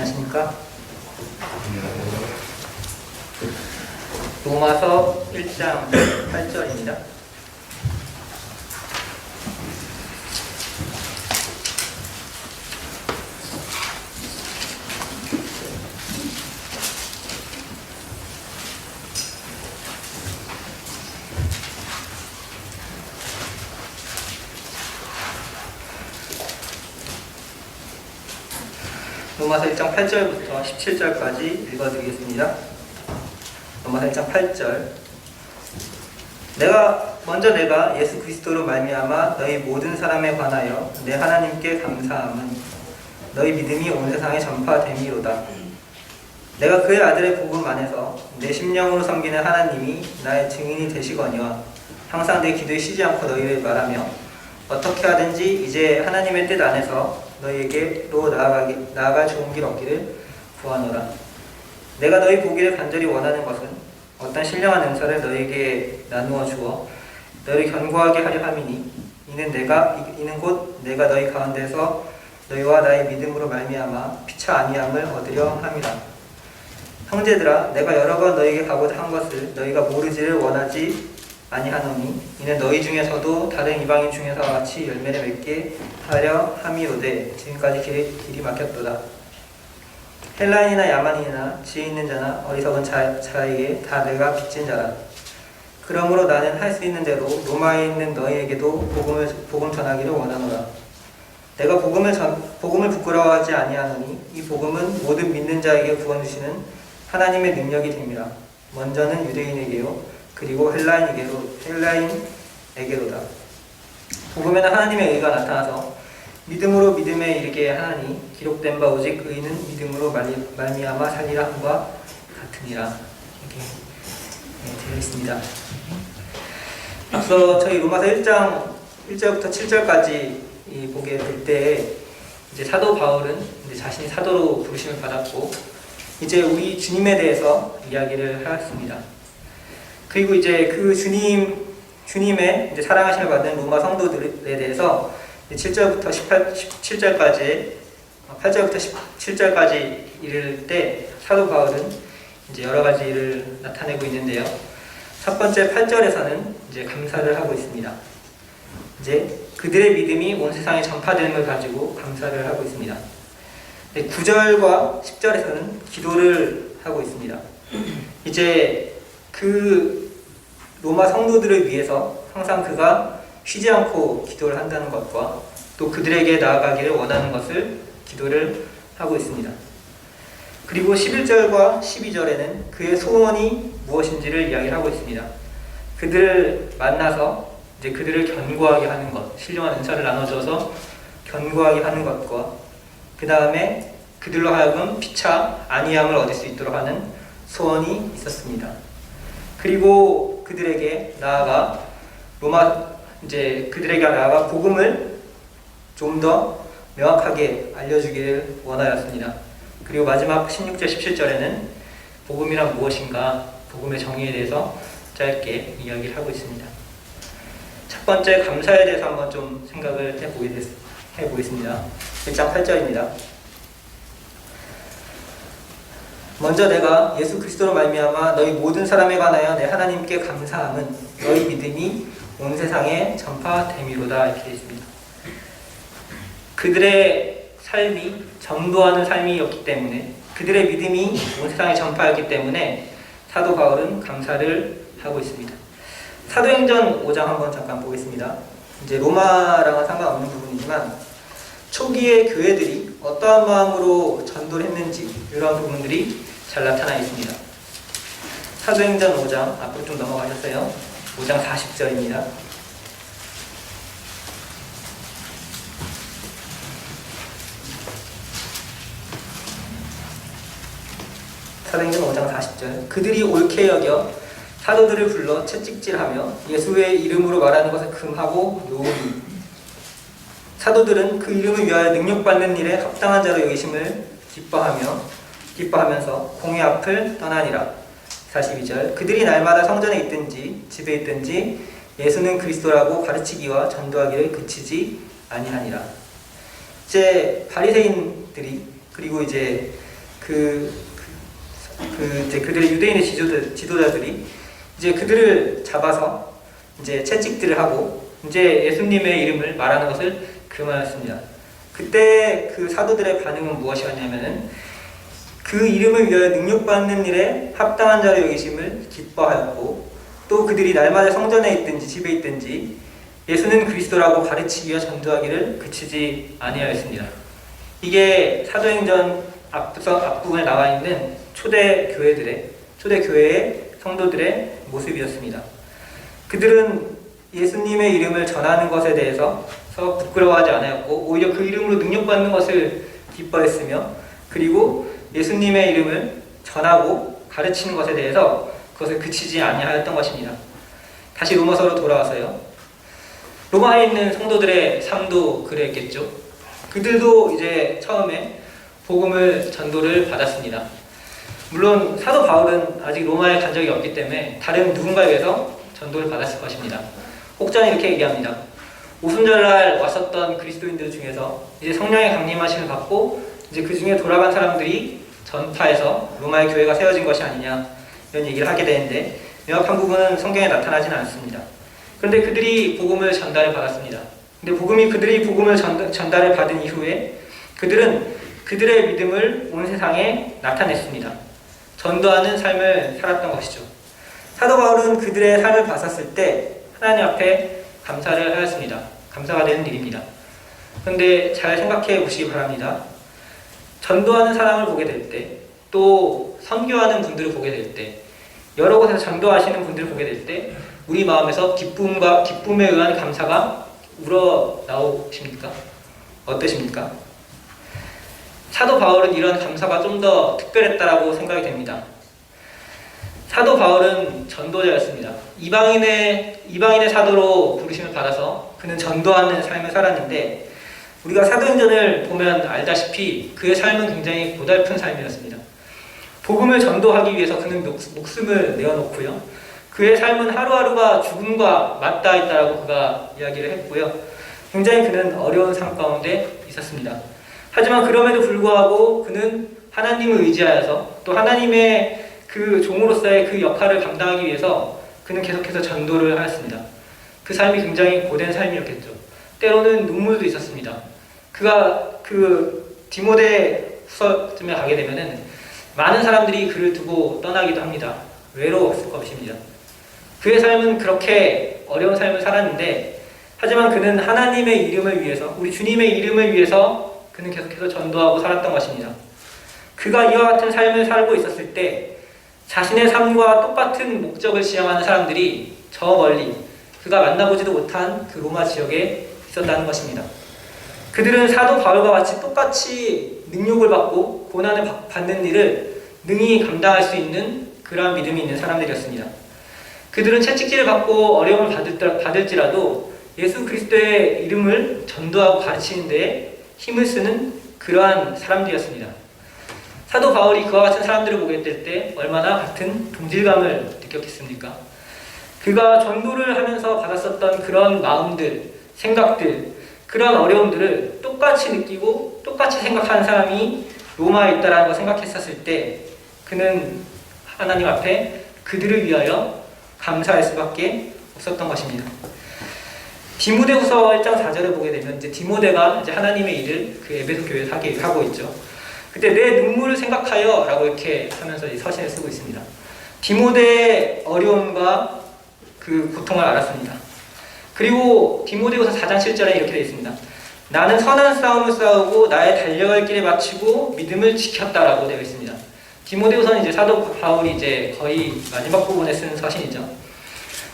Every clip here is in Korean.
안녕하십니까? 로마서 1장 8절입니다. 로마서 1장 8절부터 17절까지 읽어드리겠습니다. 로마서 1장 8절. 내가 예수 그리스도로 말미암아 너희 모든 사람에 관하여 내 하나님께 감사함은 너희 믿음이 온 세상에 전파됨이로다. 내가 그의 아들의 복음 안에서 내 심령으로 섬기는 하나님이 나의 증인이 되시거니와 항상 내 기도에 쉬지 않고 너희를 말하며 어떻게 하든지 이제 하나님의 뜻 안에서 너희에게로 나아갈 좋은 길 얻기를 구하노라. 내가 너희 보기를 간절히 원하는 것은 어떤 신령한 은사를 너희에게 나누어 주어 너희를 견고하게 하려 함이니 이는 곧 내가 너희 가운데서 너희와 나의 믿음으로 말미암아 피차 아니함을 얻으려 함이라. 형제들아, 내가 여러 번 너희에게 가고자 한 것을 너희가 모르지를 원하지 아니하노니 이는 너희 중에서도 다른 이방인 중에서 같이 열매를 맺게 하려 함이로되 지금까지 길이 막혔도다. 헬라인이나 야만인이나 지혜 있는 자나 어리석은 자에게 다 내가 빚진 자라. 그러므로 나는 할 수 있는 대로 로마에 있는 너희에게도 복음 전하기를 원하노라. 내가 복음을 부끄러워하지 아니하노니 이 복음은 모든 믿는 자에게 구원 주시는 하나님의 능력이 됨이라. 먼저는 유대인에게요 그리고 헬라인에게로다. 복음에는 하나님의 의가 나타나서 믿음으로 믿음에 이르게 하나니 기록된 바 오직 의는 믿음으로 말미암아 살리라 함과 같으니라. 이렇게 되어 있습니다. 앞서 저희 로마서 1장 1절부터 7절까지 보게 될 때 이제 사도 바울은 이제 자신이 사도로 부르심을 받았고 이제 우리 주님에 대해서 이야기를 하였습니다. 그리고 이제 그 주님의 이제 사랑하심을 받은 로마 성도들에 대해서 7절부터 17절까지 8절부터 17절까지 이를 때 사도 바울은 이제 여러 가지 일을 나타내고 있는데요. 첫 번째 8절에서는 이제 감사를 하고 있습니다. 이제 그들의 믿음이 온 세상에 전파되는 걸 가지고 감사를 하고 있습니다. 9절과 10절에서는 기도를 하고 있습니다. 이제 그 로마 성도들을 위해서 항상 그가 쉬지 않고 기도를 한다는 것과 또 그들에게 나아가기를 원하는 것을 기도를 하고 있습니다. 그리고 11절과 12절에는 그의 소원이 무엇인지를 이야기를 하고 있습니다. 그들을 만나서 이제 그들을 견고하게 하는 것, 신령한 은사를 나눠줘서 견고하게 하는 것과 그 다음에 그들로 하여금 피차 안위함을 얻을 수 있도록 하는 소원이 있었습니다. 그리고 그들에게 나아가 복음을 좀 더 명확하게 알려주기를 원하였습니다. 그리고 마지막 16절 17절에는 복음이란 무엇인가, 복음의 정의에 대해서 짧게 이야기를 하고 있습니다. 첫 번째 감사에 대해서 한번 좀 생각을 해보겠습니다. 1장 8절입니다. 먼저 내가 예수 그리스도로 말미암아 너희 모든 사람에 관하여 내 하나님께 감사함은 너희 믿음이 온 세상에 전파됨이로다. 이렇게 되어 있습니다. 그들의 삶이 전도하는 삶이었기 때문에 그들의 믿음이 온 세상에 전파했기 때문에 사도 바울은 감사를 하고 있습니다. 사도행전 5장 한번 잠깐 보겠습니다. 이제 로마랑은 상관없는 부분이지만 초기의 교회들이 어떠한 마음으로 전도를 했는지 이런 부분들이 잘 나타나 있습니다. 사도행전 5장 앞으로 좀 넘어가셨어요. 5장 40절입니다. 사도행전 5장 40절. 그들이 옳게 여겨 사도들을 불러 채찍질하며 예수의 이름으로 말하는 것을 금하고 놓으니 사도들은 그 이름을 위하여 능력받는 일에 합당한 자로 여기심을 기뻐하면서 공회 앞을 떠나니라. 42절. 그들이 날마다 성전에 있든지 집에 있든지 예수는 그리스도라고 가르치기와 전도하기를 그치지 아니하니라. 이제 바리새인들이 그리고 이제 이제 그들의 유대인의 지도자들이 이제 그들을 잡아서 이제 채찍질을 하고 이제 예수님의 이름을 말하는 것을 금하였습니다. 그때 그 사도들의 반응은 무엇이었냐면은 그 이름을 위하여 능력받는 일에 합당한 자로 여기심을 기뻐하였고, 또 그들이 날마다 성전에 있든지 집에 있든지 예수는 그리스도라고 가르치기와 전도하기를 그치지 아니하였습니다. 이게 사도행전 앞부분에 나와 있는 초대 교회의 성도들의 모습이었습니다. 그들은 예수님의 이름을 전하는 것에 대해서 부끄러워하지 않았고, 오히려 그 이름으로 능력받는 것을 기뻐했으며, 그리고 예수님의 이름을 전하고 가르치는 것에 대해서 그것을 그치지 아니하였던 것입니다. 다시 로마서로 돌아와서요. 로마에 있는 성도들의 삶도 그랬겠죠. 그들도 이제 처음에 복음을 전도를 받았습니다. 물론 사도 바울은 아직 로마에 간 적이 없기 때문에 다른 누군가에 의해서 전도를 받았을 것입니다. 혹자는 이렇게 얘기합니다. 오순절날 왔었던 그리스도인들 중에서 이제 성령의 강림하심을 받고 이제 그 중에 돌아간 사람들이 전파해서 로마의 교회가 세워진 것이 아니냐, 이런 얘기를 하게 되는데 명확한 부분은 성경에 나타나지는 않습니다. 그런데 그들이 복음을 전달을 받았습니다. 근데 그들이 복음을 전달을 받은 이후에 그들은 그들의 믿음을 온 세상에 나타냈습니다. 전도하는 삶을 살았던 것이죠. 사도 바울은 그들의 삶을 봤었을 때 하나님 앞에 감사를 하였습니다. 감사가 되는 일입니다. 그런데 잘 생각해 보시기 바랍니다. 전도하는 사람을 보게 될 때, 또 선교하는 분들을 보게 될 때, 여러 곳에서 전도하시는 분들을 보게 될 때 우리 마음에서 기쁨에 의한 감사가 우러나오십니까? 어떠십니까? 사도 바울은 이런 감사가 좀 더 특별했다라고 생각이 됩니다. 사도 바울은 전도자였습니다. 이방인의 사도로 부르심을 받아서 그는 전도하는 삶을 살았는데, 우리가 사도행전을 보면 알다시피 그의 삶은 굉장히 고달픈 삶이었습니다. 복음을 전도하기 위해서 그는 목숨을 내어놓고요. 그의 삶은 하루하루가 죽음과 맞닿아 있다라고 그가 이야기를 했고요. 굉장히 그는 어려운 삶 가운데 있었습니다. 하지만 그럼에도 불구하고 그는 하나님을 의지하여서 또 하나님의 그 종으로서의 그 역할을 감당하기 위해서 그는 계속해서 전도를 하였습니다. 그 삶이 굉장히 고된 삶이었겠죠. 때로는 눈물도 있었습니다. 그가 디모데 후서쯤에 가게 되면은 많은 사람들이 그를 두고 떠나기도 합니다. 외로웠을 것입니다. 그의 삶은 그렇게 어려운 삶을 살았는데, 하지만 그는 하나님의 이름을 위해서, 우리 주님의 이름을 위해서 그는 계속해서 전도하고 살았던 것입니다. 그가 이와 같은 삶을 살고 있었을 때 자신의 삶과 똑같은 목적을 지향하는 사람들이 저 멀리 그가 만나보지도 못한 그 로마 지역에 있었다는 것입니다. 그들은 사도 바울과 같이 똑같이 능력을 받고 고난을 받는 일을 능히 감당할 수 있는 그러한 믿음이 있는 사람들이었습니다. 그들은 채찍질을 받고 어려움을 받을지라도 예수 그리스도의 이름을 전도하고 가르치는 데에 힘을 쓰는 그러한 사람들이었습니다. 사도 바울이 그와 같은 사람들을 보게 될 때 얼마나 같은 동질감을 느꼈겠습니까? 그가 전도를 하면서 받았었던 그런 마음들, 생각들, 그런 어려움들을 똑같이 느끼고 똑같이 생각하는 사람이 로마에 있다는 걸 생각했었을 때 그는 하나님 앞에 그들을 위하여 감사할 수밖에 없었던 것입니다. 디모데후서 1장 4절을 보게 되면 이제 디모데가 이제 하나님의 일을 그 에베소 교회에서 하고 있죠. 그때 내 눈물을 생각하여 라고 이렇게 하면서 이 서신을 쓰고 있습니다. 디모데의 어려움과 그 고통을 알았습니다. 그리고 디모데후서 4장 7절에 이렇게 되어 있습니다. 나는 선한 싸움을 싸우고 나의 달려갈 길에 마치고 믿음을 지켰다라고 되어 있습니다. 디모데후서는 이제 사도 바울이 이제 거의 마지막 부분에 쓴 서신이죠.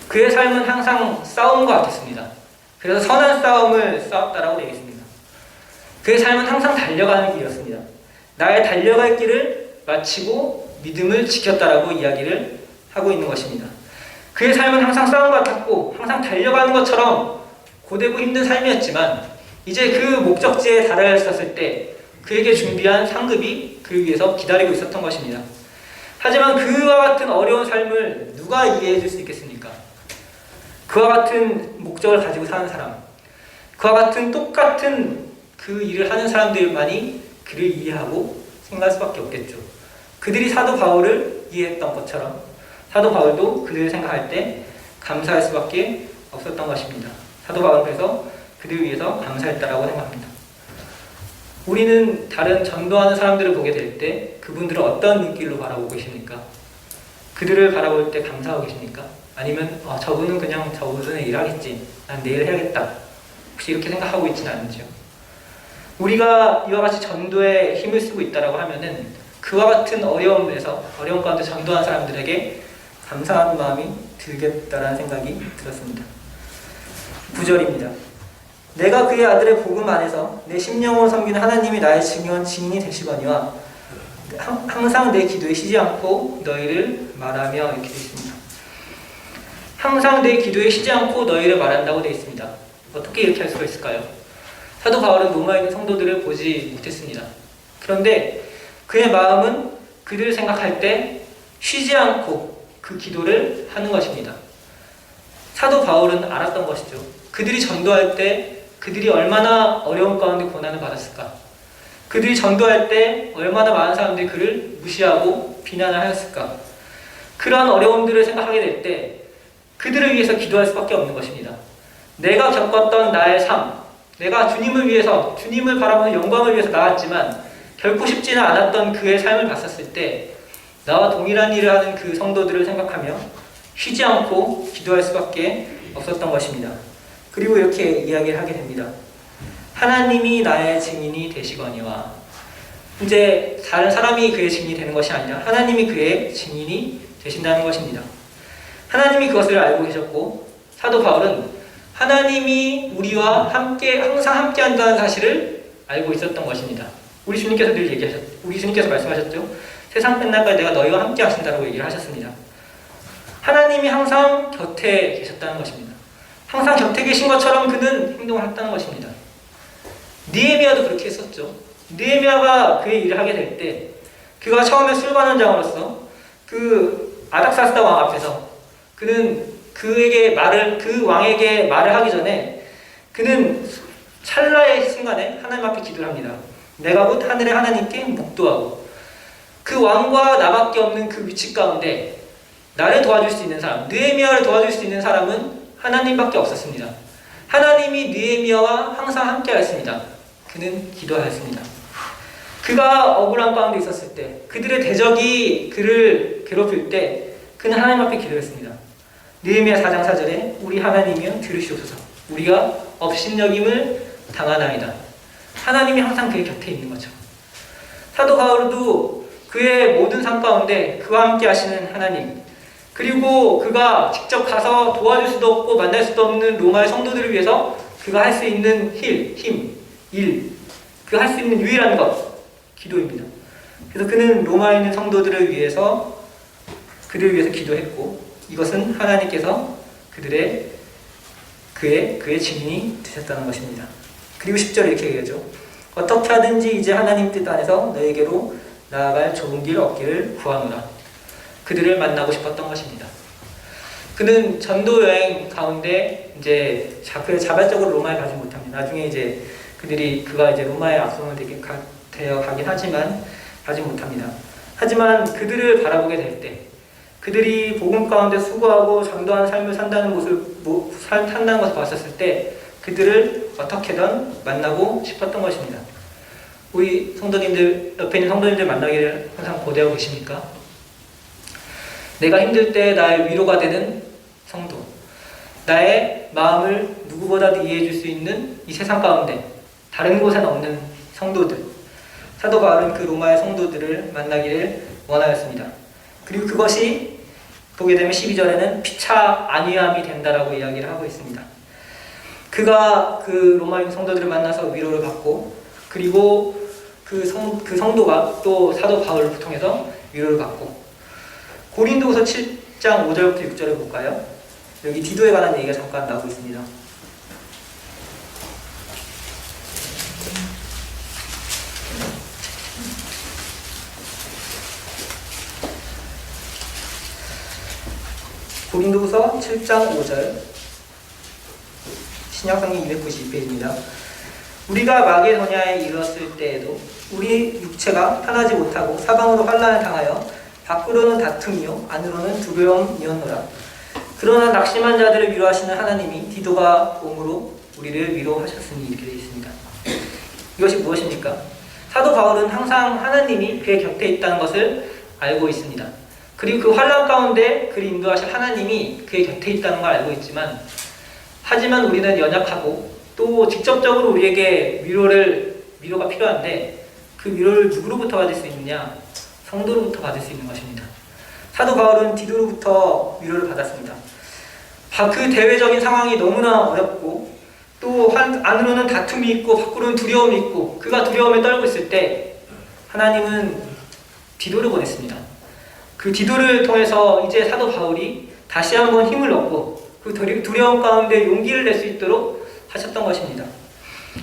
그의 삶은 항상 싸움과 같았습니다. 그래서 선한 싸움을 싸웠다라고 되어 있습니다. 그의 삶은 항상 달려가는 길이었습니다. 나의 달려갈 길을 마치고 믿음을 지켰다라고 이야기를 하고 있는 것입니다. 그의 삶은 항상 싸움과 같았고 항상 달려가는 것처럼 고되고 힘든 삶이었지만 이제 그 목적지에 달하였을 때 그에게 준비한 상급이 그를 위해서 기다리고 있었던 것입니다. 하지만 그와 같은 어려운 삶을 누가 이해해 줄 수 있겠습니까? 그와 같은 목적을 가지고 사는 사람, 그와 같은 똑같은 그 일을 하는 사람들만이 그를 이해하고 생각할 수밖에 없겠죠. 그들이 사도 바울을 이해했던 것처럼 사도 바울도 그들을 생각할 때 감사할 수밖에 없었던 것입니다. 사도 바울은 그래서 그들을 위해서 감사했다라고 생각합니다. 우리는 다른 전도하는 사람들을 보게 될 때 그분들을 어떤 눈길로 바라보고 계십니까? 그들을 바라볼 때 감사하고 계십니까? 아니면 저분은 그냥 저분은 일하겠지, 난 내일 해야겠다, 혹시 이렇게 생각하고 있지는 않은지요? 우리가 이와 같이 전도에 힘을 쓰고 있다라고 하면은 그와 같은 어려움 가운데 전도한 사람들에게 감사하는 마음이 들겠다라는 생각이 들었습니다. 9절입니다. 내가 그의 아들의 복음 안에서 내 심령으로 섬기는 하나님이 나의 증인이 되시거니와 항상 내 기도에 쉬지 않고 너희를 말하며, 이렇게 되어 있습니다. 항상 내 기도에 쉬지 않고 너희를 말한다고 되어 있습니다. 어떻게 이렇게 할 수가 있을까요? 사도 바울은 로마에 있는 성도들을 보지 못했습니다. 그런데 그의 마음은 그들을 생각할 때 쉬지 않고 그 기도를 하는 것입니다. 사도 바울은 알았던 것이죠. 그들이 전도할 때 그들이 얼마나 어려운 가운데 고난을 받았을까? 그들이 전도할 때 얼마나 많은 사람들이 그를 무시하고 비난을 하였을까? 그러한 어려움들을 생각하게 될 때 그들을 위해서 기도할 수밖에 없는 것입니다. 내가 겪었던 나의 삶, 내가 주님을 위해서, 주님을 바라보는 영광을 위해서 나왔지만 결코 쉽지는 않았던 그의 삶을 봤었을 때 나와 동일한 일을 하는 그 성도들을 생각하며 쉬지 않고 기도할 수밖에 없었던 것입니다. 그리고 이렇게 이야기를 하게 됩니다. 하나님이 나의 증인이 되시거니와, 이제 다른 사람이 그의 증인이 되는 것이 아니라 하나님이 그의 증인이 되신다는 것입니다. 하나님이 그것을 알고 계셨고 사도 바울은 하나님이 우리와 함께, 항상 함께 한다는 사실을 알고 있었던 것입니다. 우리 주님께서 우리 주님께서 말씀하셨죠. 세상 끝날까지 내가 너희와 함께 하신다고 얘기를 하셨습니다. 하나님이 항상 곁에 계셨다는 것입니다. 항상 곁에 계신 것처럼 그는 행동을 했다는 것입니다. 느헤미야도 그렇게 했었죠. 느헤미야가 그의 일을 하게 될 때 그가 처음에 술관원장으로서 그 아닥사스다 왕 앞에서 그는 그 왕에게 말을 하기 전에 그는 찰나의 순간에 하나님 앞에 기도를 합니다. 내가 곧 하늘의 하나님께 묵도하고, 그 왕과 나밖에 없는 그 위치 가운데 나를 도와줄 수 있는 사람, 느헤미야를 도와줄 수 있는 사람은 하나님밖에 없었습니다. 하나님이 느헤미야와 항상 함께 하였습니다. 그는 기도하였습니다. 그가 억울한 가운데 있었을 때, 그들의 대적이 그를 괴롭힐 때 그는 하나님 앞에 기도했습니다. 느헤미야 4장 4절에 우리 하나님이여 들으시옵소서, 우리가 업신여김을 당하나이다. 하나님이 항상 그의 곁에 있는 거죠. 사도 바울도 그의 모든 삶 가운데 그와 함께 하시는 하나님, 그리고 그가 직접 가서 도와줄 수도 없고 만날 수도 없는 로마의 성도들을 위해서 그가 할 수 있는 그 할 수 있는 유일한 것, 기도입니다. 그래서 그는 로마에 있는 성도들을 위해서, 그들을 위해서 기도했고, 이것은 하나님께서 그의 증인이 되셨다는 것입니다. 그리고 10절에 이렇게 얘기하죠. 어떻게 하든지 이제 하나님 뜻 안에서 너에게로 나아갈 좋은 길 얻기를 구하노라. 그들을 만나고 싶었던 것입니다. 그는 전도 여행 가운데 이제 자발적으로 로마에 가지 못합니다. 나중에 이제 그가 이제 로마에 앞서는 되어 가긴 하지만 가지 못합니다. 하지만 그들을 바라보게 될 때, 그들이 복음 가운데 수고하고 전도하는 삶을 산다는 것을 봤었을 때 그들을 어떻게든 만나고 싶었던 것입니다. 우리 성도님들, 옆에 있는 성도님들 만나기를 항상 고대하고 계십니까? 내가 힘들 때 나의 위로가 되는 성도, 나의 마음을 누구보다도 이해해 줄 수 있는 이 세상 가운데 다른 곳엔 없는 성도들, 사도 바울은 그 로마의 성도들을 만나기를 원하였습니다. 그리고 그것이 보게 되면 12절에는 피차 안위함이 된다라고 이야기를 하고 있습니다. 그가 그 로마인 성도들을 만나서 위로를 받고, 그리고 그 성도가 또 사도 바울을 통해서 위로를 받고, 고린도후서 7장 5절부터 6절을 볼까요? 여기 디도에 관한 얘기가 잠깐 나오고 있습니다. 고린도후서 7장 5절, 신약성경 292페이지입니다. 우리가 마게도냐에 이르렀을 때에도 우리 육체가 편하지 못하고 사방으로 환난을 당하여 밖으로는 다툼이요 안으로는 두려움이었노라. 그러나 낙심한 자들을 위로하시는 하나님이 디도가 몸으로 우리를 위로하셨으니 이렇게 되어 있습니다. 이것이 무엇입니까? 사도 바울은 항상 하나님이 그의 곁에 있다는 것을 알고 있습니다. 그리고 그 환난 가운데 그를 인도하실 하나님이 그의 곁에 있다는 걸 알고 있지만, 하지만 우리는 연약하고 또 직접적으로 우리에게 위로가 필요한데, 그 위로를 누구로부터 받을 수 있느냐? 성도로부터 받을 수 있는 것입니다. 사도 바울은 디도로부터 위로를 받았습니다. 그 대외적인 상황이 너무나 어렵고 또 안으로는 다툼이 있고 밖으로는 두려움이 있고 그가 두려움에 떨고 있을 때 하나님은 디도를 보냈습니다. 그 디도를 통해서 이제 사도 바울이 다시 한번 힘을 얻고 그 두려움 가운데 용기를 낼 수 있도록 하셨던 것입니다.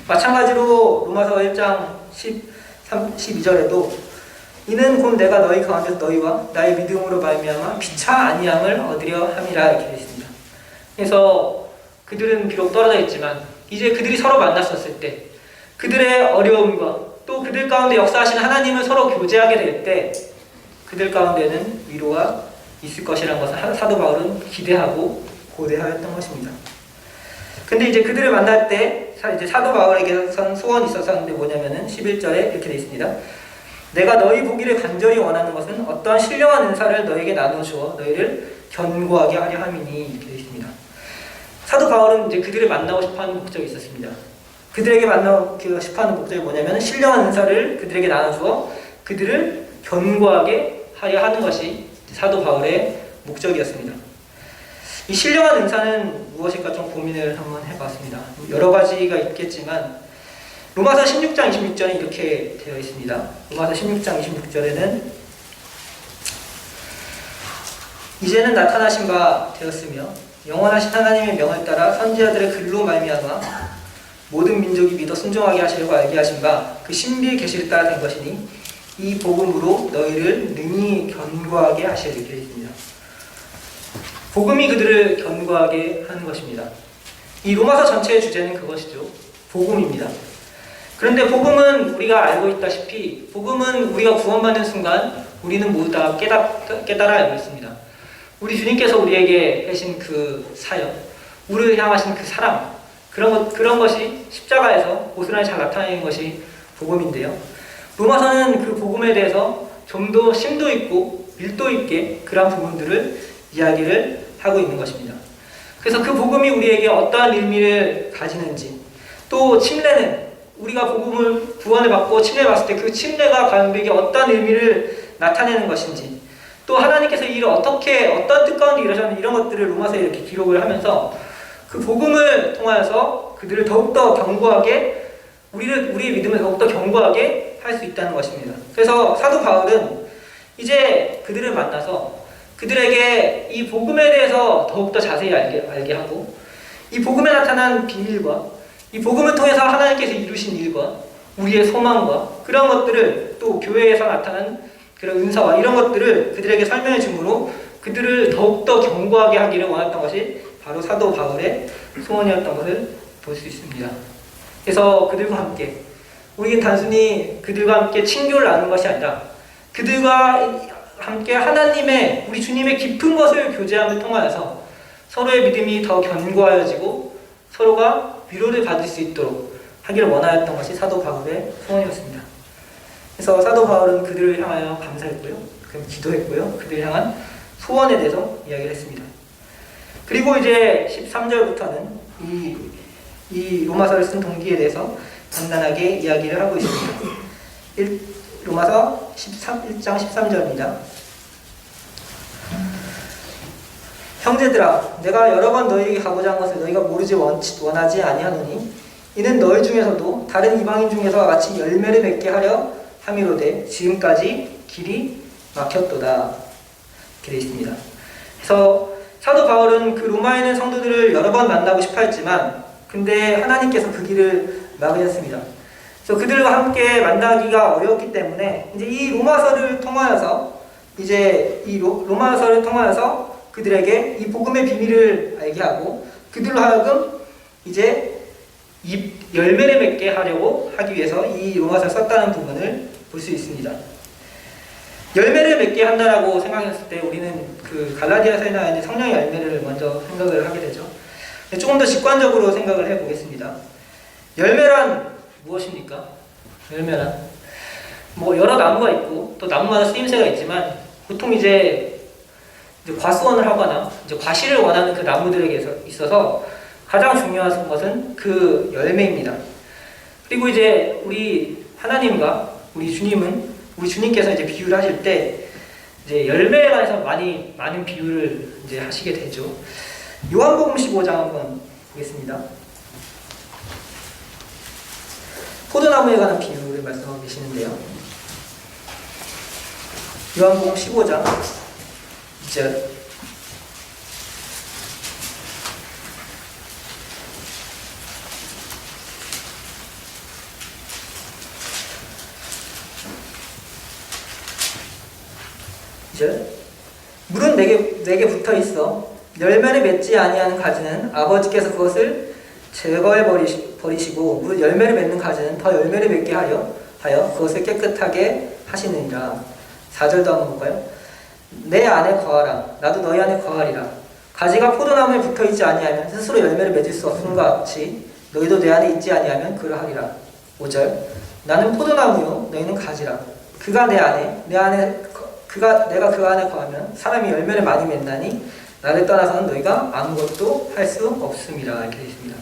마찬가지로 로마서 1장 12절에도 이는 곧 내가 너희 가운데서 너희와 나의 믿음으로 말미암아 피차 안위함을 얻으려 함이라 이렇게 되어 있습니다. 그래서 그들은 비록 떨어져 있지만 이제 그들이 서로 만났었을 때 그들의 어려움과 또 그들 가운데 역사하시는 하나님을 서로 교제하게 될 때 그들 가운데는 위로가 있을 것이라는 것을 사도 바울은 기대하고 고대하였던 것입니다. 근데 이제 그들을 만날 때 이제 사도 바울에게선 소원이 있었는데 뭐냐면은 11절에 이렇게 되어 있습니다. 내가 너희 보기를 간절히 원하는 것은 어떠한 신령한 은사를 너에게 나눠주어 너희를 견고하게 하려 함이니 이렇게 되어 있습니다. 사도 바울은 이제 그들을 만나고 싶어하는 목적이 있었습니다. 그들에게 만나고 싶어하는 목적이 뭐냐면 신령한 은사를 그들에게 나눠주어 그들을 견고하게 하려 하는 것이 사도 바울의 목적이었습니다. 이 신령한 은사는 무엇일까 좀 고민을 한번 해봤습니다. 여러 가지가 있겠지만 로마서 16장 26절에 이렇게 되어 있습니다. 로마서 16장 26절에는 이제는 나타나신 바 되었으며 영원하신 하나님의 명을 따라 선지자들의 글로 말미암아 모든 민족이 믿어 순종하게 하시려고 알게 하신 바 그 신비의 계시를 따라 된 것이니 이 복음으로 너희를 능히 견고하게 하시려 이렇게 되어 있습니다. 복음이 그들을 견고하게 하는 것입니다. 이 로마서 전체의 주제는 그것이죠. 복음입니다. 그런데 복음은 우리가 알고 있다시피 복음은 우리가 구원받는 순간 우리는 모두 다 깨달아 알고 있습니다. 우리 주님께서 우리에게 하신 그 사역, 우리를 향하신 그 사랑, 그런 것이 십자가에서 고스란히 잘 나타내는 것이 복음인데요. 로마서는 그 복음에 대해서 좀 더 심도 있고 밀도 있게 그런 부분들을 이야기를 하고 있는 것입니다. 그래서 그 복음이 우리에게 어떠한 의미를 가지는지, 또 침례는 우리가 구원을 받고 침례를 받을 때 그 침례가 과연 우리에게 어떠한 의미를 나타내는 것인지, 또 하나님께서 이를 어떤 뜻 가운데 이루셨는지 이런 것들을 로마서에 이렇게 기록을 하면서 그 복음을 통하여서 그들을 더욱더 견고하게 우리의 믿음을 더욱더 견고하게 할 수 있다는 것입니다. 그래서 사도 바울은 이제 그들을 만나서 그들에게 이 복음에 대해서 더욱더 자세히 알게 하고 이 복음에 나타난 비밀과 이 복음을 통해서 하나님께서 이루신 일과 우리의 소망과 그런 것들을 또 교회에서 나타난 그런 은사와 이런 것들을 그들에게 설명해 주므로 그들을 더욱더 견고하게 하기를 원했던 것이 바로 사도 바울의 소원이었던 것을 볼 수 있습니다. 그래서 그들과 함께 우리는 단순히 그들과 함께 친교를 나누는 것이 아니라 그들과 함께 하나님의 우리 주님의 깊은 것을 교제함을 통하여서 서로의 믿음이 더 견고하여지고 서로가 위로를 받을 수 있도록 하기를 원하였던 것이 사도 바울의 소원이었습니다. 그래서 사도 바울은 그들을 향하여 감사했고요, 기도했고요, 그들을 향한 소원에 대해서 이야기를 했습니다. 그리고 이제 13절부터는 이 로마서를 쓴 동기에 대해서 간단하게 이야기를 하고 있습니다. 로마서 1장 13절입니다. 형제들아, 내가 여러 번 너희에게 가고자 한 것을 너희가 모르지 원하지 아니하노니 이는 너희 중에서도 다른 이방인 중에서와 같이 열매를 맺게 하려 함이로되 지금까지 길이 막혔도다. 이렇게 되어 있습니다. 그래서 사도 바울은 그 로마에 있는 성도들을 여러 번 만나고 싶어 했지만 근데 하나님께서 그 길을 막으셨습니다. 그래서 그들과 함께 만나기가 어려웠기 때문에 이제 이 로마서를 통하여서 그들에게 이 복음의 비밀을 알게 하고 그들로 하여금 이제 열매를 맺게 하려고 하기 위해서 이 로마서를 썼다는 부분을 볼 수 있습니다. 열매를 맺게 한다라고 생각했을 때 우리는 그 갈라디아서에 나와 있는 성령의 열매를 먼저 생각을 하게 되죠. 조금 더 직관적으로 생각을 해보겠습니다. 열매란 무엇입니까? 열매란 뭐 여러 나무가 있고 또 나무마다 쓰임새가 있지만 보통 이제 과수원을 하거나 이제 과실을 원하는 그 나무들에게 있어서 가장 중요한 것은 그 열매입니다. 그리고 이제 우리 하나님과 우리 주님께서 이제 비유를 하실 때 이제 열매에 관해서 많은 비유를 이제 하시게 되죠. 요한복음 15장 한번 보겠습니다. 포도나무에 관한 비유를 말씀하고 계시는데요. 요한복음 15장 2절 물은 내게 붙어 있어 열매를 맺지 아니하는 가지는 아버지께서 그것을 제거해 버리시고 열매를 맺는 가지는 더 열매를 맺게 하여 그것을 깨끗하게 하시느니라. 4절도 한번 볼까요? 내 안에 거하라 나도 너희 안에 거하리라. 가지가 포도나무에 붙어 있지 아니하면 스스로 열매를 맺을 수 없음과 같이 너희도 내 안에 있지 아니하면 그러하리라. 5절 나는 포도나무요 너희는 가지라. 그가 내가 그 안에 거하면 사람이 열매를 많이 맺나니 나를 떠나서는 너희가 아무것도 할 수 없음이라. 이렇게 되어 있습니다.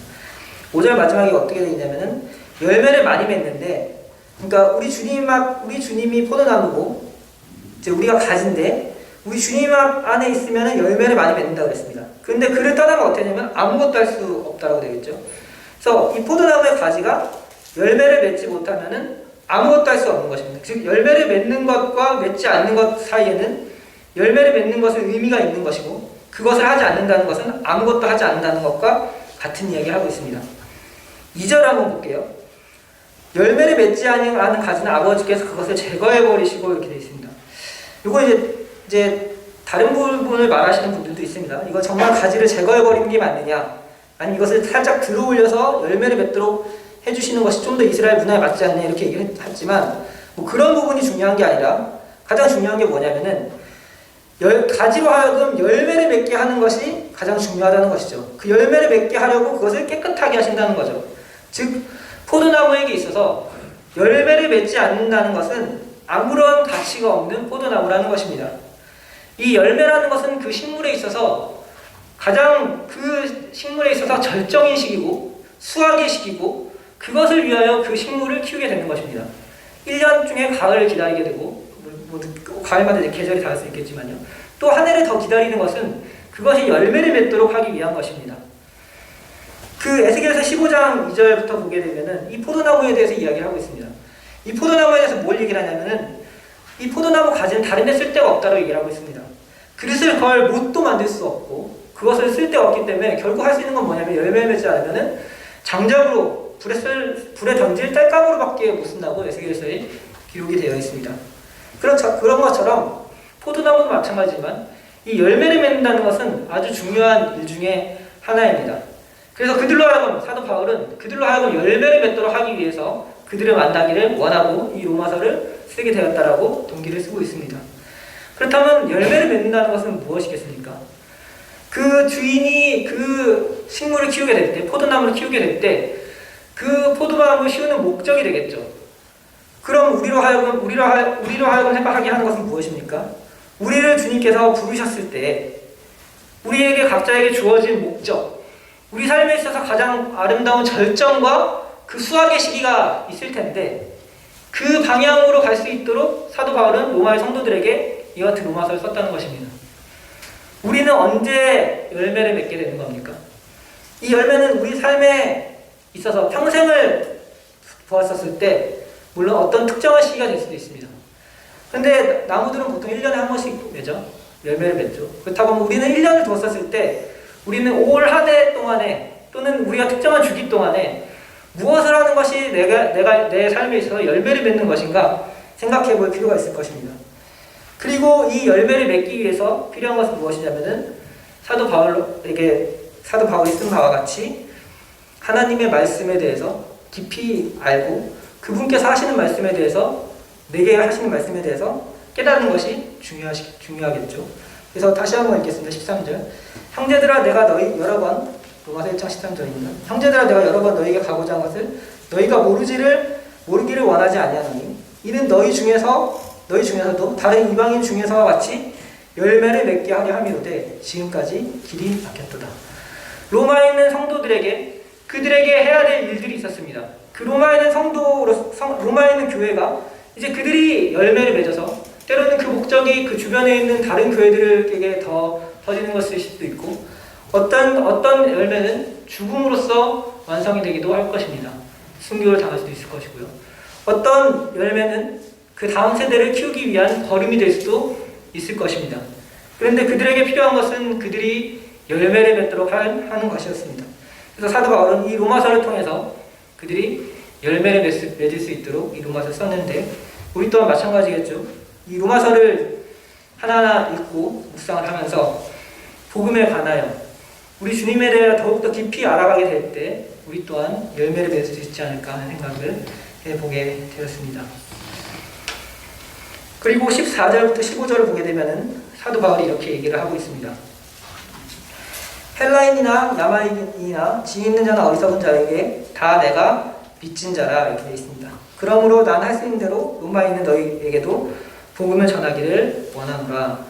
5절 마지막에 어떻게 되어 있냐면은 열매를 많이 맺는데, 그러니까 우리 주님이 포도나무고 이제 우리가 가지인데 우리 주님 안에 있으면은 열매를 많이 맺는다고 그랬습니다. 그런데 그를 떠나면 어떻게 되냐면 아무것도 할 수 없다고 되겠죠. 그래서 이 포도나무의 가지가 열매를 맺지 못하면은 아무것도 할 수 없는 것입니다. 즉 열매를 맺는 것과 맺지 않는 것 사이에는 열매를 맺는 것은 의미가 있는 것이고 그것을 하지 않는다는 것은 아무것도 하지 않는다는 것과 같은 이야기를 하고 있습니다. 2절 한번 볼게요. 열매를 맺지 않는 가지는 아버지께서 그것을 제거해 버리시고 이렇게 되어 있습니다. 이거 이제 다른 부분을 말하시는 분들도 있습니다. 이거 정말 가지를 제거해 버리는 게 맞느냐? 아니면 이것을 살짝 들어 올려서 열매를 맺도록 해주시는 것이 좀 더 이스라엘 문화에 맞지 않냐 이렇게 얘기를 했지만 뭐 그런 부분이 중요한 게 아니라 가장 중요한 게 뭐냐면은 가지로 하여금 열매를 맺게 하는 것이 가장 중요하다는 것이죠. 그 열매를 맺게 하려고 그것을 깨끗하게 하신다는 거죠. 즉 포도나무에게 있어서 열매를 맺지 않는다는 것은 아무런 가치가 없는 포도나무라는 것입니다. 이 열매라는 것은 그 식물에 있어서 가장 그 식물에 있어서 절정인 시기고 수확의 시기고 그것을 위하여 그 식물을 키우게 되는 것입니다. 1년 중에 가을을 기다리게 되고 가을마다 이제 계절이 다를 수 있겠지만요. 또 한 해를 더 기다리는 것은 그것이 열매를 맺도록 하기 위한 것입니다. 그 에스겔서 15장 2절부터 보게 되면은 이 포도나무에 대해서 이야기를 하고 있습니다. 이 포도나무에 대해서 뭘 얘기를 하냐면은 이 포도나무 가지는 다른 데 쓸 데가 없다고 얘기를 하고 있습니다. 그릇을 걸 못도 만들 수 없고 그것을 쓸 데가 없기 때문에 결국 할 수 있는 건 뭐냐면 열매를 맺지 않으면은 장작으로 불에 던질 땔감으로밖에 못 쓴다고 에스겔서에 기록이 되어 있습니다. 그런 것처럼 포도나무도 마찬가지지만 이 열매를 맺는다는 것은 아주 중요한 일 중에 하나입니다. 그래서 사도 바울은 그들로 하여금 열매를 맺도록 하기 위해서 그들을 만나기를 원하고 이 로마서를 쓰게 되었다라고 동기를 쓰고 있습니다. 그렇다면 열매를 맺는다는 것은 무엇이겠습니까? 그 주인이 그 식물을 키우게 될 때, 포도나무를 키우게 될 때 그 포도나무를 씌우는 목적이 되겠죠. 그럼 우리로 하여금 생각하게 하는 것은 무엇입니까? 우리를 주님께서 부르셨을 때 우리에게 각자에게 주어진 목적, 우리 삶에 있어서 가장 아름다운 절정과 그 수확의 시기가 있을 텐데 그 방향으로 갈 수 있도록 사도 바울은 로마의 성도들에게 이와 같은 로마서를 썼다는 것입니다. 우리는 언제 열매를 맺게 되는 겁니까? 이 열매는 우리 삶에 있어서 평생을 보았었을 때 물론 어떤 특정한 시기가 될 수도 있습니다. 근데 나무들은 보통 1년에 한 번씩 맺죠. 열매를 맺죠. 그렇다고 하면 우리는 1년을 두었었을 때 우리는 올 한 해 동안에 또는 우리가 특정한 주기 동안에 무엇을 하는 것이 내가 내 삶에 있어서 열매를 맺는 것인가 생각해 볼 필요가 있을 것입니다. 그리고 이 열매를 맺기 위해서 필요한 것은 무엇이냐면은 사도 바울이 쓴 바와 같이 하나님의 말씀에 대해서 깊이 알고 그분께서 하시는 말씀에 대해서 내게 하시는 말씀에 대해서 깨닫는 것이 중요하겠죠. 그래서 다시 한번 읽겠습니다. 13절. 형제들아 내가 너희 여러 번 로마서 1장 13절입니다. 형제들아 내가 여러 번 너희에게 가고자 한 것을 너희가 모르기를 원하지 아니하노니 이는 너희 중에서도 다른 이방인 중에서와 같이 열매를 맺게 하려 함이로되 지금까지 길이 막혔도다. 로마에 있는 성도들에게 그들에게 해야 될 일들이 있었습니다. 그 로마에 있는 교회가 이제 그들이 열매를 맺어서 때로는 그 목적이 그 주변에 있는 다른 교회들에게 더 퍼지는 것일 수도 있고 어떤 열매는 죽음으로써 완성이 되기도 할 것입니다. 순교를 당할 수도 있을 것이고요. 어떤 열매는 그 다음 세대를 키우기 위한 걸음이 될 수도 있을 것입니다. 그런데 그들에게 필요한 것은 그들이 열매를 맺도록 하는 것이었습니다. 그래서 사도 바울은 이 로마서를 통해서 그들이 열매를 맺을 수 있도록 이 로마서를 썼는데 우리 또한 마찬가지겠죠. 이 로마서를 하나하나 읽고 묵상을 하면서 복음에 관하여 우리 주님에 대해 더욱더 깊이 알아가게 될 때 우리 또한 열매를 맺을 수 있지 않을까 하는 생각을 해보게 되었습니다. 그리고 14절부터 15절을 보게 되면 사도 바울이 이렇게 얘기를 하고 있습니다. 헬라인이나 야마인이나 지혜 있는 자나 어리석은 자에게 다 내가 빚진 자라 이렇게 되어 있습니다. 그러므로 난 할 수 있는 대로 로마에 있는 너희에게도 복음을 전하기를 원하노라.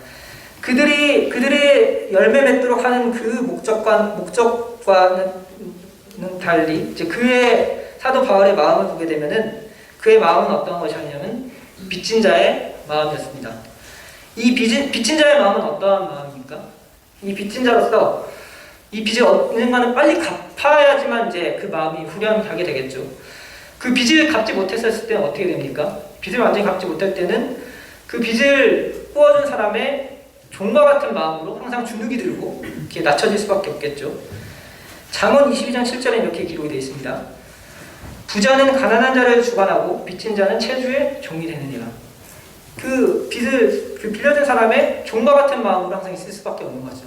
그들이 열매 맺도록 하는 그 목적과는 달리 이제 그의 사도 바울의 마음을 보게 되면은 그의 마음은 어떤 것이었냐면 빚진 자의 마음이었습니다. 이 빚진 자의 마음은 어떠한 마음입니까? 이 빚진 자로서 이 빚을 언젠가는 빨리 갚아야지만 이제 그 마음이 후련하게 되겠죠. 그 빚을 갚지 못했을 때는 어떻게 됩니까? 빚을 완전히 갚지 못할 때는 그 빚을 꾸어준 사람의 종과 같은 마음으로 항상 주눅이 들고 이렇게 낮춰질 수밖에 없겠죠. 잠언 22장 7절에 이렇게 기록이 되어 있습니다. 부자는 가난한 자를 주관하고 빚진 자는 체주의 종이 되느니라. 그 빚을 빌려준 사람의 종과 같은 마음으로 항상 있을 수밖에 없는 거죠.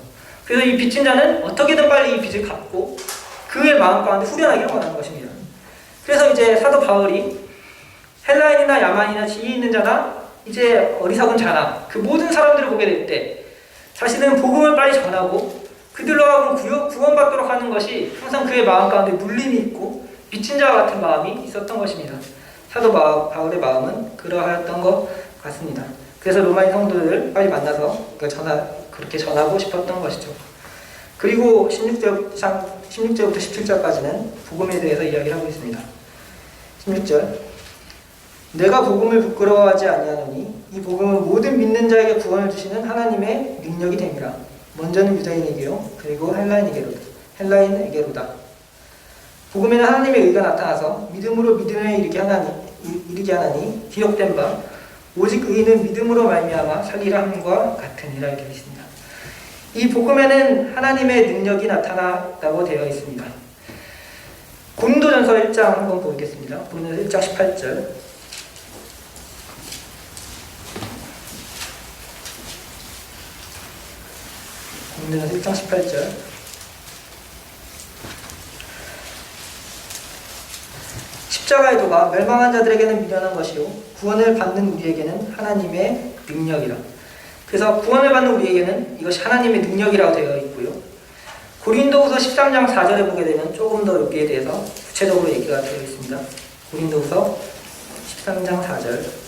그래서 이 빚진 자는 어떻게든 빨리 이 빚을 갚고 그의 마음 가운데 후련하기를 원하는 것입니다. 그래서 이제 사도 바울이 헬라인이나 야만이나 지혜 있는 자나 이제 어리석은 자나 그 모든 사람들을 보게 될 때 사실은 복음을 빨리 전하고 그들로 하여금 구원받도록 하는 것이 항상 그의 마음 가운데 눌림이 있고 빚진 자와 같은 마음이 있었던 것입니다. 사도 바울의 마음은 그러하였던 것 같습니다. 그래서 로마인 성도들을 빨리 만나서 그렇게 전하고 싶었던 것이죠. 그리고 16절부터 17절까지는 복음에 대해서 이야기를 하고 있습니다. 16절 내가 복음을 부끄러워하지 아니하노니 이 복음은 모든 믿는 자에게 구원을 주시는 하나님의 능력이 됨이라. 먼저는 유대인에게요 그리고 헬라인에게로다. 복음에는 하나님의 의가 나타나서 믿음으로 믿음에 이르게 하나니 기록된 바 오직 의인은 믿음으로 말미암아 살리라 함과 같으니라 이렇게 있습니다. 이 복음에는 하나님의 능력이 나타났다고 되어 있습니다. 고린도전서 1장 한번 보겠습니다. 고린도전서 1장 18절. 고린도전서 1장 18절. 십자가의 도가 멸망한 자들에게는 미련한 것이요 구원을 받는 우리에게는 하나님의 능력이라. 그래서 구원을 받는 우리에게는 이것이 하나님의 능력이라고 되어 있고요. 고린도후서 13장 4절에 보게 되면 조금 더 여기에 대해서 구체적으로 얘기가 되어 있습니다. 고린도후서 13장 4절.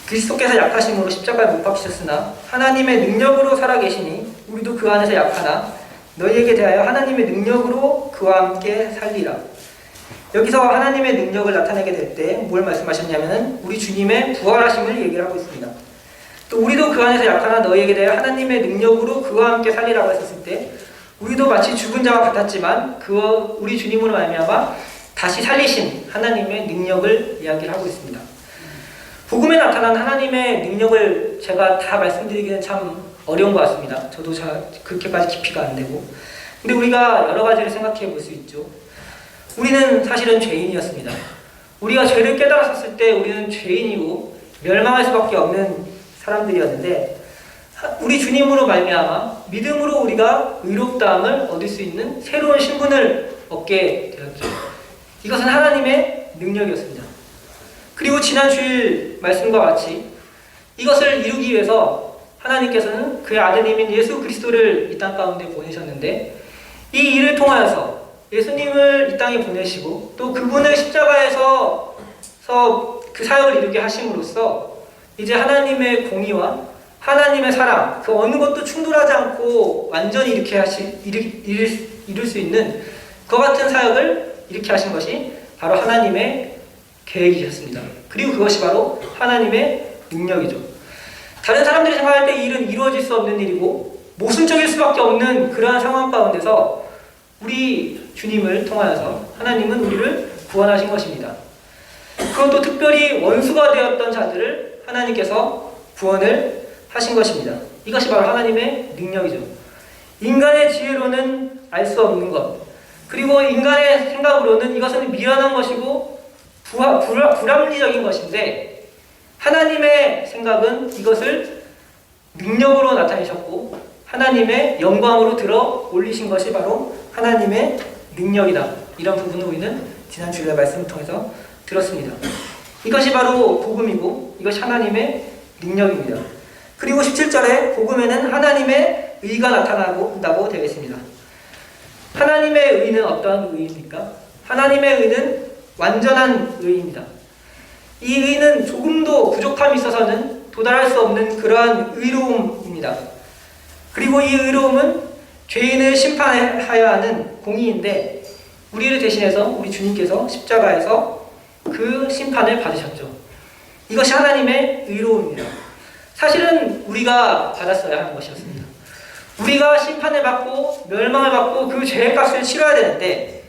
그리스도께서 약하심으로 십자가에 못 박히셨으나 하나님의 능력으로 살아계시니 우리도 그 안에서 약하나 너희에게 대하여 하나님의 능력으로 그와 함께 살리라. 여기서 하나님의 능력을 나타내게 될 때 뭘 말씀하셨냐면은 우리 주님의 부활하심을 얘기를 하고 있습니다. 또 우리도 그 안에서 약하나 너희에게 대하여 하나님의 능력으로 그와 함께 살리라고 했었을 때 우리도 마치 죽은 자와 같았지만 우리 주님으로 말미암아 다시 살리신 하나님의 능력을 이야기를 하고 있습니다. 복음에 나타난 하나님의 능력을 제가 다 말씀드리기는 참 어려운 것 같습니다. 저도 그렇게까지 깊이가 안 되고. 근데 우리가 여러 가지를 생각해 볼 수 있죠. 우리는 사실은 죄인이었습니다. 우리가 죄를 깨달았을 때 우리는 죄인이고 멸망할 수밖에 없는 사람들이었는데 우리 주님으로 말미암아 믿음으로 우리가 의롭다함을 얻을 수 있는 새로운 신분을 얻게 되었죠. 이것은 하나님의 능력이었습니다. 그리고 지난 주일 말씀과 같이 이것을 이루기 위해서 하나님께서는 그의 아드님인 예수 그리스도를 이 땅 가운데 보내셨는데 이 일을 통하여서 예수님을 이 땅에 보내시고 또 그분을 십자가에서 그 사역을 이루게 하심으로써 이제 하나님의 공의와 하나님의 사랑, 그 어느 것도 충돌하지 않고 완전히 이룰 수 있는 그와 같은 사역을 이렇게 하신 것이 바로 하나님의 계획이셨습니다. 그리고 그것이 바로 하나님의 능력이죠. 다른 사람들이 생각할 때 이 일은 이루어질 수 없는 일이고 모순적일 수밖에 없는 그러한 상황 가운데서 우리 주님을 통하여서 하나님은 우리를 구원하신 것입니다. 그것도 특별히 원수가 되었던 자들을 하나님께서 구원을 하신 것입니다. 이것이 바로 하나님의 능력이죠. 인간의 지혜로는 알 수 없는 것, 그리고 인간의 생각으로는 이것은 미련한 것이고 불합리적인 것인데 하나님의 생각은 이것을 능력으로 나타내셨고 하나님의 영광으로 들어 올리신 것이 바로 하나님의 능력이다. 이런 부분을 우리는 지난 주일의 말씀을 통해서 들었습니다. 이것이 바로 복음이고 이것이 하나님의 능력입니다. 그리고 17절에 복음에는 하나님의 의가 나타나고 되어 있습니다. 하나님의 의는 어떠한 의입니까? 하나님의 의는 완전한 의입니다. 이 의는 조금도 부족함이 있어서는 도달할 수 없는 그러한 의로움입니다. 그리고 이 의로움은 죄인을 심판하여야 하는 공의인데 우리를 대신해서 우리 주님께서 십자가에서 그 심판을 받으셨죠. 이것이 하나님의 의로움입니다. 사실은 우리가 받았어야 하는 것이었습니다. 우리가 심판을 받고 멸망을 받고 그 죄의 값을 치러야 되는데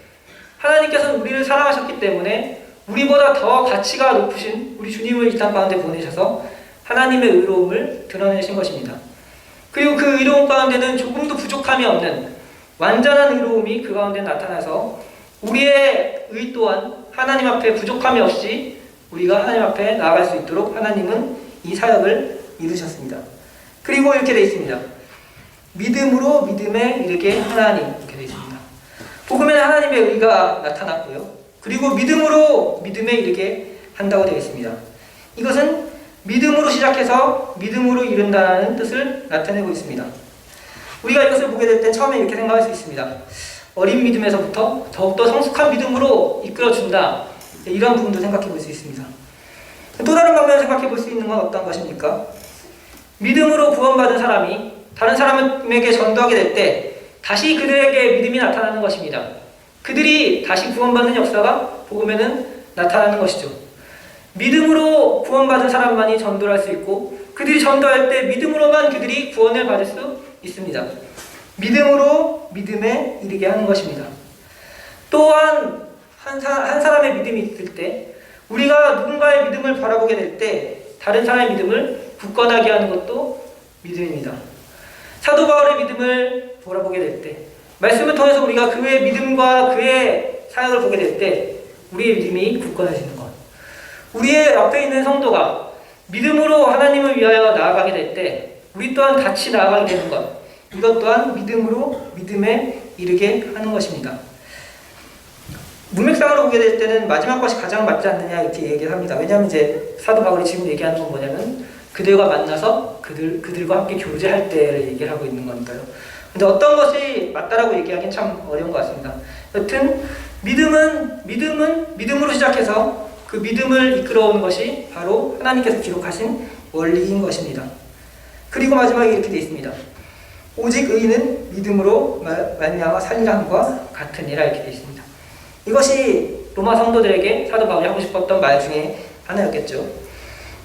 하나님께서는 우리를 사랑하셨기 때문에 우리보다 더 가치가 높으신 우리 주님을 이 땅 가운데 보내셔서 하나님의 의로움을 드러내신 것입니다. 그리고 그 의로움 가운데는 조금도 부족함이 없는 완전한 의로움이 그 가운데 나타나서 우리의 의 또한 하나님 앞에 부족함이 없이 우리가 하나님 앞에 나아갈 수 있도록 하나님은 이 사역을 이루셨습니다. 그리고 이렇게 되어 있습니다. 믿음으로 믿음에 이르게 하나님, 이렇게 되어 있습니다. 복음에는 하나님의 의가 나타났고요. 그리고 믿음으로 믿음에 이르게 한다고 되어 있습니다. 이것은 믿음으로 시작해서 믿음으로 이룬다는 뜻을 나타내고 있습니다. 우리가 이것을 보게 될 때 처음에 이렇게 생각할 수 있습니다. 어린 믿음에서부터 더욱더 성숙한 믿음으로 이끌어준다. 이런 부분도 생각해 볼 수 있습니다. 또 다른 방면을 생각해 볼 수 있는 건 어떤 것입니까? 믿음으로 구원받은 사람이 다른 사람에게 전도하게 될 때 다시 그들에게 믿음이 나타나는 것입니다. 그들이 다시 구원받는 역사가 복음에는 나타나는 것이죠. 믿음으로 구원받은 사람만이 전도를 할 수 있고 그들이 전도할 때 믿음으로만 그들이 구원을 받을 수 있습니다. 믿음으로 믿음에 이르게 하는 것입니다. 또한 한 사람의 믿음이 있을 때 우리가 누군가의 믿음을 바라보게 될 때 다른 사람의 믿음을 굳건하게 하는 것도 믿음입니다. 사도 바울의 믿음을 바라보게 될 때 말씀을 통해서 우리가 그의 믿음과 그의 사역을 보게 될 때 우리의 믿음이 굳건해지는 것, 우리의 앞에 있는 성도가 믿음으로 하나님을 위하여 나아가게 될 때 우리 또한 같이 나아가게 되는 것, 이것 또한 믿음으로 믿음에 이르게 하는 것입니다. 문맥상으로 보게 될 때는 마지막 것이 가장 맞지 않느냐 이렇게 얘기를 합니다. 왜냐하면 이제 사도 바울이 지금 얘기하는 건 뭐냐면 그들과 만나서 그들과 함께 교제할 때를 얘기를 하고 있는 거니까요. 근데 어떤 것이 맞다라고 얘기하기는 참 어려운 것 같습니다. 여튼 믿음은 믿음으로 시작해서 그 믿음을 이끌어오는 것이 바로 하나님께서 기록하신 원리인 것입니다. 그리고 마지막에 이렇게 되어 있습니다. 오직 의인은 믿음으로 말미암아 살리라 함과 같으니라 이렇게 되어 있습니다. 이것이 로마 성도들에게 사도 바울이 하고 싶었던 말 중에 하나였겠죠.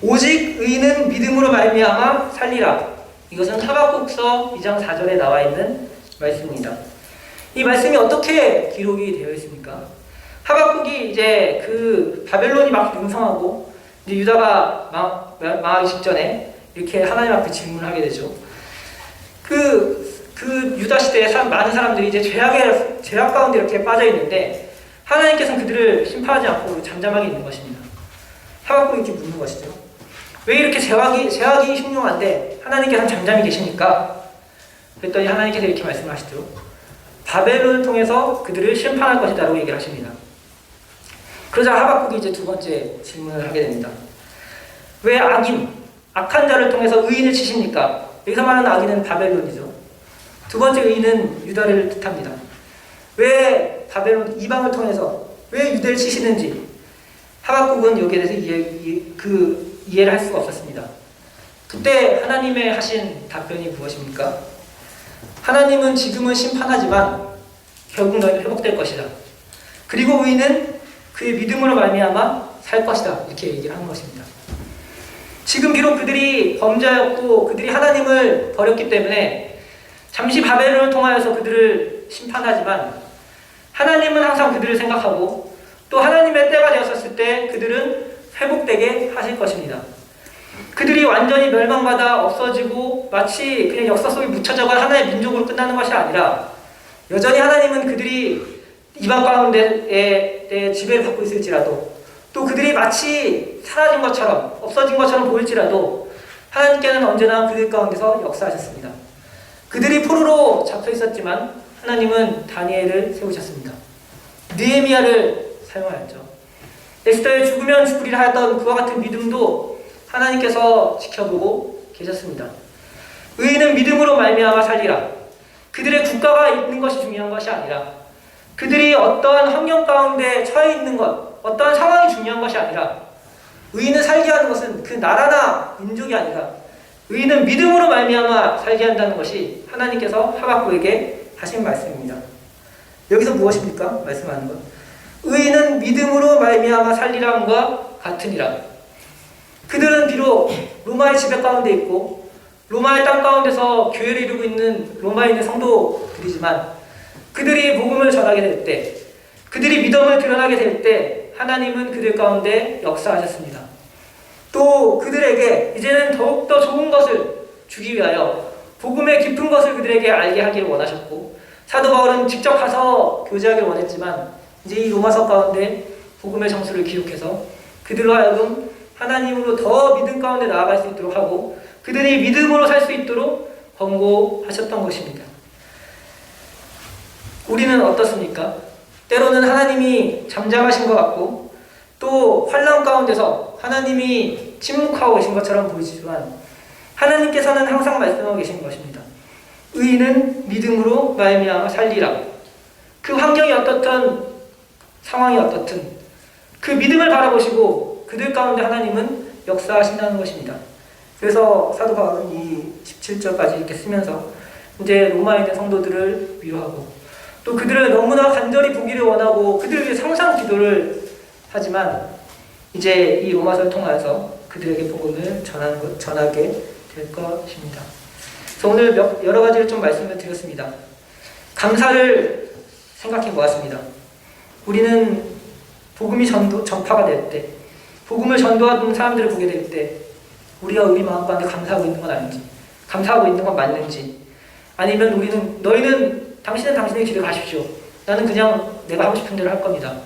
오직 의인은 믿음으로 말미암아 살리라. 이것은 하박국서 2장 4절에 나와 있는 말씀입니다. 이 말씀이 어떻게 기록이 되어 있습니까? 하박국이 이제 그 바벨론이 막 등성하고 이제 유다가 망하기 직전에 이렇게 하나님 앞에 질문을 하게 되죠. 그 유다 시대에 많은 사람들이 이제 죄악 가운데 이렇게 빠져 있는데 하나님께서는 그들을 심판하지 않고 잠잠하게 있는 것입니다. 하박국이 이렇게 묻는 것이죠. 왜 이렇게 제약이 흉흉한데 하나님께서는 잠잠히 계십니까? 그랬더니 하나님께서 이렇게 말씀하시죠. 바벨론을 통해서 그들을 심판할 것이다 라고 얘기를 하십니다. 그러자 하박국이 이제 두 번째 질문을 하게 됩니다. 왜 악한 자를 통해서 의인을 치십니까? 여기서 말하는 악인은 바벨론이죠. 두 번째 의인은 유다를 뜻합니다. 왜 바벨론 이방을 통해서 왜 유대를 치시는지 하박국은 여기에 대해서 이해를 할 수가 없었습니다. 그때 하나님의 하신 답변이 무엇입니까? 하나님은 지금은 심판하지만 결국 너희는 회복될 것이다. 그리고 의인은 그의 믿음으로 말미암아 살 것이다. 이렇게 얘기를 하는 것입니다. 지금 비록 그들이 범죄하였고 그들이 하나님을 버렸기 때문에 잠시 바벨론을 통하여서 그들을 심판하지만 하나님은 항상 그들을 생각하고 또 하나님의 때가 되었을 때 그들은 회복되게 하실 것입니다. 그들이 완전히 멸망받아 없어지고 마치 그냥 역사 속에 묻혀져가 하나의 민족으로 끝나는 것이 아니라 여전히 하나님은 그들이 이방 가운데에 지배를 받고 있을지라도 또 그들이 마치 사라진 것처럼 없어진 것처럼 보일지라도 하나님께는 언제나 그들 가운데서 역사하셨습니다. 그들이 포로로 잡혀 있었지만 하나님은 다니엘을 세우셨습니다. 느헤미야를 사용하였죠. 에스더의 죽으면 죽으리라 하였던 그와 같은 믿음도 하나님께서 지켜보고 계셨습니다. 의인은 믿음으로 말미암아 살리라. 그들의 국가가 있는 것이 중요한 것이 아니라 그들이 어떠한 환경 가운데 처해 있는 것, 어떠한 상황이 중요한 것이 아니라 의인을 살게 하는 것은 그 나라나 민족이 아니라 의인은 믿음으로 말미암아 살게 한다는 것이 하나님께서 하박국에게 하신 말씀입니다. 여기서 무엇입니까? 말씀하는 것. 의인은 믿음으로 말미암아 살리라함과 같으니라. 그들은 비록 로마의 지배 가운데 있고 로마의 땅 가운데서 교회를 이루고 있는 로마에 있는 성도들이지만 그들이 복음을 전하게 될 때, 그들이 믿음을 드러나게 될 때 하나님은 그들 가운데 역사하셨습니다. 또 그들에게 이제는 더욱더 좋은 것을 주기 위하여 복음의 깊은 것을 그들에게 알게 하기를 원하셨고 사도 바울은 직접 가서 교제하기를 원했지만 이제 이 로마서 가운데 복음의 정수를 기록해서 그들로 하여금 하나님으로 더 믿음 가운데 나아갈 수 있도록 하고 그들이 믿음으로 살 수 있도록 권고하셨던 것입니다. 우리는 어떻습니까? 때로는 하나님이 잠잠하신 것 같고 또 환난 가운데서 하나님이 침묵하고 계신 것처럼 보이지만 하나님께서는 항상 말씀하고 계신 것입니다. 의인은 믿음으로 말미암아 살리라. 그 환경이 어떻든 상황이 어떻든 그 믿음을 바라보시고 그들 가운데 하나님은 역사하신다는 것입니다. 그래서 사도 바울은 이 17절까지 이렇게 쓰면서 이제 로마에 있는 성도들을 위로하고 또 그들을 너무나 간절히 보기를 원하고 그들을 위해 항상 기도를 하지만 이제 이 로마서를 통하여서 그들에게 복음을 전하게 될 것입니다. 그래서 오늘 여러 가지를 좀 말씀을 드렸습니다. 감사를 생각해 보았습니다. 우리는 복음이 전파가 될 때, 복음을 전도하는 사람들을 보게 될 때 우리가 우리 마음 가운데 감사하고 있는 건 아닌지, 감사하고 있는 건 맞는지, 아니면 우리는 너희는 당신은 당신의 길을 가십시오. 나는 그냥 내가 하고 싶은 대로 할 겁니다.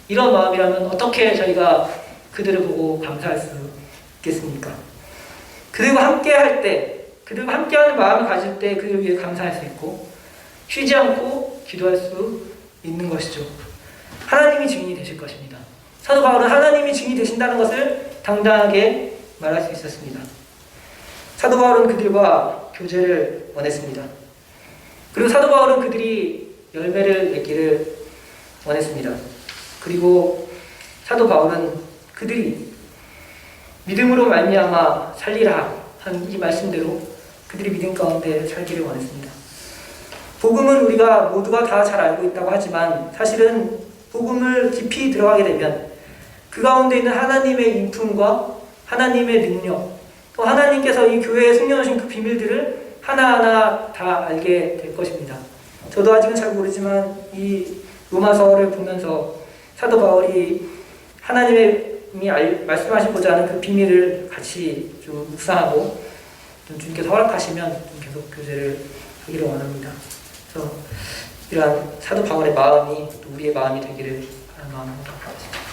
이런 마음이라면 어떻게 저희가 그들을 보고 감사할 수 있겠습니까? 그들과 함께 할 때, 그들과 함께하는 마음을 가질 때 그들을 위해 감사할 수 있고 쉬지 않고 기도할 수 있는 것이죠. 하나님이 증인이 되실 것입니다. 사도 바울은 하나님이 증인이 되신다는 것을 당당하게 말할 수 있었습니다. 사도 바울은 그들과 교제를 원했습니다. 그리고 사도 바울은 그들이 열매를 맺기를 원했습니다. 그리고 사도 바울은 그들이 믿음으로 말미암아 살리라 한 이 말씀대로 그들이 믿음 가운데 살기를 원했습니다. 복음은 우리가 모두가 다 잘 알고 있다고 하지만 사실은 복음을 깊이 들어가게 되면 그 가운데 있는 하나님의 인품과 하나님의 능력 또 하나님께서 이 교회에 숨겨놓으신 그 비밀들을 하나하나 다 알게 될 것입니다. 저도 아직은 잘 모르지만 이 로마서를 보면서 사도 바울이 하나님이 말씀하시고자 하는 그 비밀을 같이 좀 묵상하고 좀 주님께서 허락하시면 좀 계속 교제를 하기를 원합니다. 그래서 이러한 사도 바울의 마음이 또 우리의 마음이 되기를 하는 마음으로 기도하겠습니다.